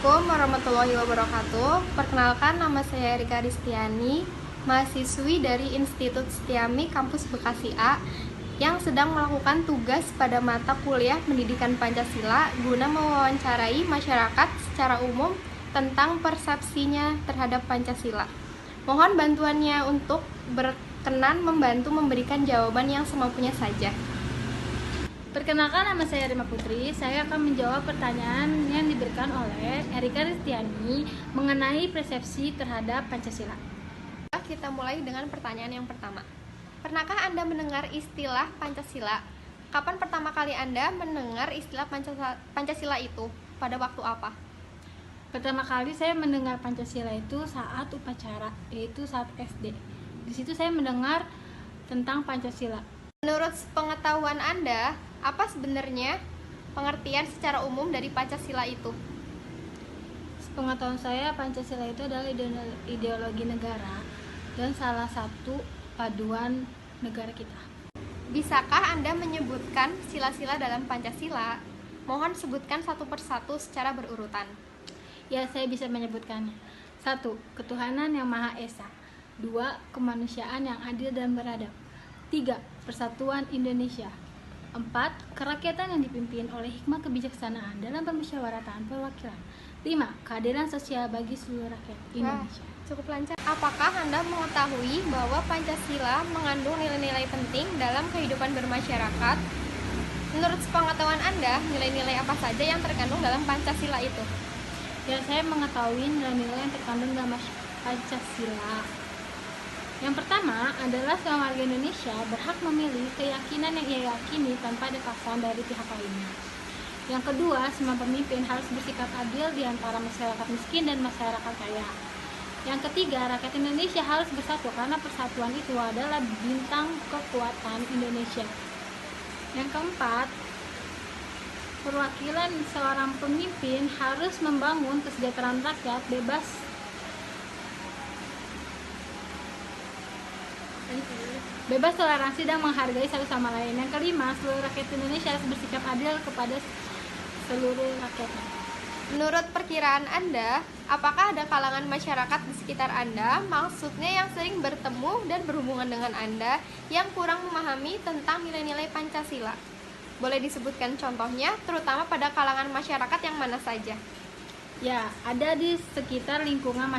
Assalamualaikum warahmatullahi wabarakatuh. Perkenalkan, nama saya Rika Ristiani, mahasiswi dari Institut Setiami Kampus Bekasi A yang sedang melakukan tugas pada mata kuliah Pendidikan Pancasila guna mewawancarai masyarakat secara umum tentang persepsinya terhadap Pancasila. Mohon bantuannya untuk berkenan membantu memberikan jawaban yang semampunya saja. Perkenalkan, nama saya Rima Putri. Saya akan menjawab pertanyaan yang diberikan oleh Erika Ristiani mengenai persepsi terhadap Pancasila. Kita mulai dengan pertanyaan yang pertama. Pernahkah Anda mendengar istilah Pancasila? Kapan pertama kali Anda mendengar istilah Pancasila itu? Pada waktu apa? Pertama kali saya mendengar Pancasila itu saat upacara, yaitu saat SD. Di situ saya mendengar tentang Pancasila. Menurut pengetahuan Anda, apa sebenarnya pengertian secara umum dari Pancasila itu? Pengetahuan saya, Pancasila itu adalah ideologi negara dan salah satu paduan negara kita. Bisakah Anda menyebutkan sila-sila dalam Pancasila? Mohon sebutkan satu persatu secara berurutan. Ya, saya bisa menyebutkannya. 1. Ketuhanan yang Maha Esa. 2. Kemanusiaan yang adil dan beradab. 3. Persatuan Indonesia. 4. Kerakyatan yang dipimpin oleh hikmah kebijaksanaan dalam permusyawaratan perwakilan. 5. Keadilan sosial bagi seluruh rakyat Indonesia. Cukup lancar. Apakah Anda mengetahui bahwa Pancasila mengandung nilai-nilai penting dalam kehidupan bermasyarakat? Menurut pengetahuan Anda, nilai-nilai apa saja yang terkandung dalam Pancasila itu? Ya, saya mengetahui nilai-nilai yang terkandung dalam Pancasila. Yang pertama adalah semua warga Indonesia berhak memilih keyakinan yang ia yakini tanpa ada paksaan dari pihak lainnya. Yang kedua, semua pemimpin harus bersikap adil di antara masyarakat miskin dan masyarakat kaya. Yang ketiga, rakyat Indonesia harus bersatu karena persatuan itu adalah bintang kekuatan Indonesia. Yang keempat, perwakilan seorang pemimpin harus membangun kesejahteraan rakyat bebas toleransi dan menghargai satu sama lain. Yang kelima, seluruh rakyat Indonesia harus bersikap adil kepada seluruh rakyatnya. Menurut perkiraan Anda, apakah ada kalangan masyarakat di sekitar Anda, maksudnya yang sering bertemu dan berhubungan dengan Anda, yang kurang memahami tentang nilai-nilai Pancasila? Boleh disebutkan contohnya, terutama pada kalangan masyarakat yang mana saja? Ya, ada di sekitar lingkungan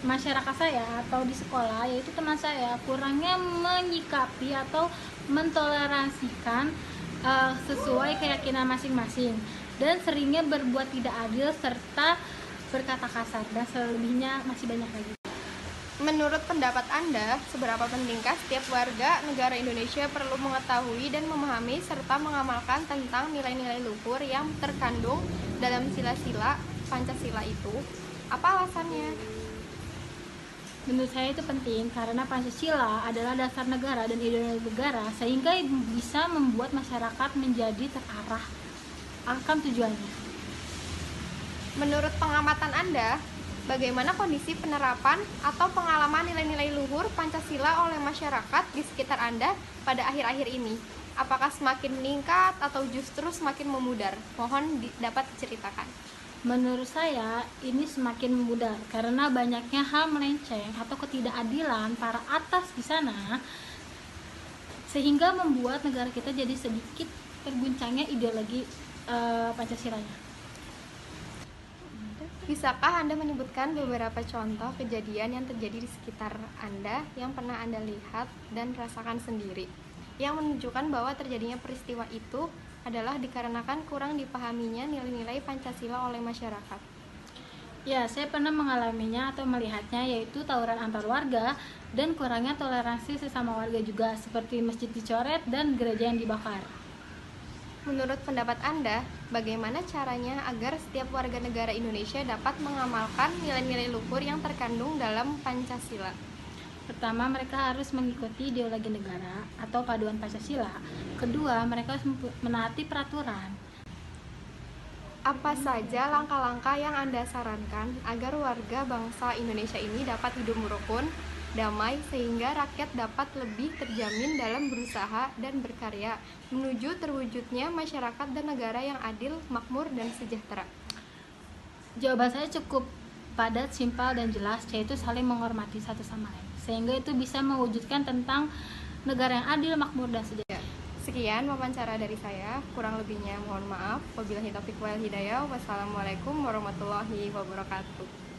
masyarakat saya atau di sekolah, yaitu teman saya kurangnya menyikapi atau mentoleransikan sesuai keyakinan masing-masing dan seringnya berbuat tidak adil serta berkata kasar, dan selebihnya masih banyak lagi. Menurut pendapat Anda, seberapa pentingkah setiap warga negara Indonesia perlu mengetahui dan memahami serta mengamalkan tentang nilai-nilai luhur yang terkandung dalam sila-sila Pancasila itu? Apa alasannya? Menurut saya itu penting karena Pancasila adalah dasar negara dan ideologi negara, sehingga bisa membuat masyarakat menjadi terarah akan tujuannya. Menurut pengamatan Anda, bagaimana kondisi penerapan atau pengalaman nilai-nilai luhur Pancasila oleh masyarakat di sekitar Anda pada akhir-akhir ini? Apakah semakin meningkat atau justru semakin memudar? Mohon dapat diceritakan. Menurut saya, ini semakin memudar karena banyaknya hal melenceng atau ketidakadilan para atas di sana, sehingga membuat negara kita jadi sedikit terguncangnya ideologi Pancasilanya. Bisakah Anda menyebutkan beberapa contoh kejadian yang terjadi di sekitar Anda yang pernah Anda lihat dan rasakan sendiri, yang menunjukkan bahwa terjadinya peristiwa itu adalah dikarenakan kurang dipahaminya nilai-nilai Pancasila oleh masyarakat? Ya, saya pernah mengalaminya atau melihatnya, yaitu tawuran antar warga dan kurangnya toleransi sesama warga juga, seperti masjid dicoret dan gereja yang dibakar. Menurut pendapat Anda, bagaimana caranya agar setiap warga negara Indonesia dapat mengamalkan nilai-nilai luhur yang terkandung dalam Pancasila? Pertama, mereka harus mengikuti ideologi negara atau paduan Pancasila. Kedua, mereka harus menaati peraturan. Apa saja langkah-langkah yang Anda sarankan agar warga bangsa Indonesia ini dapat hidup rukun, damai, sehingga rakyat dapat lebih terjamin dalam berusaha dan berkarya menuju terwujudnya masyarakat dan negara yang adil, makmur, dan sejahtera? Jawaban saya cukup padat, simpel, dan jelas, yaitu saling menghormati satu sama lain, sehingga itu bisa mewujudkan tentang negara yang adil, makmur, dan sejahtera. Sekian wawancara dari saya, kurang lebihnya mohon maaf. Wabillahi taufiq wal hidayah. Wassalamualaikum warahmatullahi wabarakatuh.